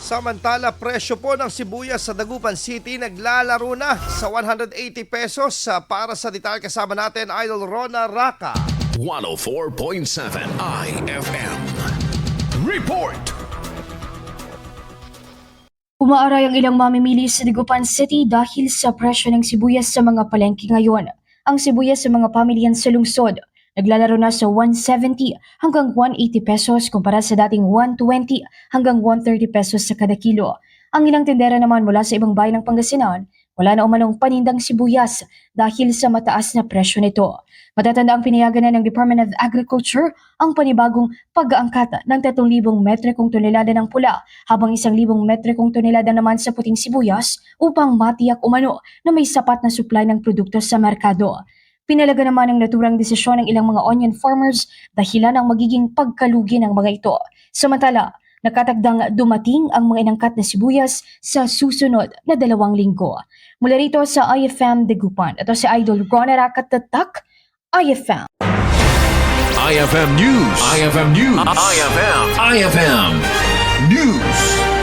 Samantala, presyo po ng sibuyas sa Dagupan City naglalaro na sa 180 pesos. Para sa detalye kasama natin, Idol Rona Raka. 104.7 IFM. Report! Umaaray ang ilang mamimili sa Dagupan City dahil sa presyo ng sibuyas sa mga palengke ngayon. Ang sibuyas sa mga pamilyan sa lungsod naglalaro na sa 170 hanggang 180 pesos kumpara sa dating 120 hanggang 130 pesos sa kada kilo. Ang ilang tindera naman mula sa ibang bayan ng Pangasinan, wala na umanong panindang sibuyas dahil sa mataas na presyo nito. Matatanda ang pinayagan na ng Department of Agriculture ang panibagong pag-aangkat ng 3,000 metrikong tonelada ng pula habang 1,000 metrikong tonelada naman sa puting sibuyas upang matiyak umano na may sapat na supply ng produkto sa merkado. Pinalaga naman ang naturang desisyon ng ilang mga onion farmers dahilan ng magiging pagkalugi ng mga ito. Samantala, nakatagdang dumating ang mga inangkat na sibuyas sa susunod na 2 linggo. Mula rito sa IFM Dagupan, ito si Idol Rona Raka Tatak, IFM. IFM News. IFM News. IFM News.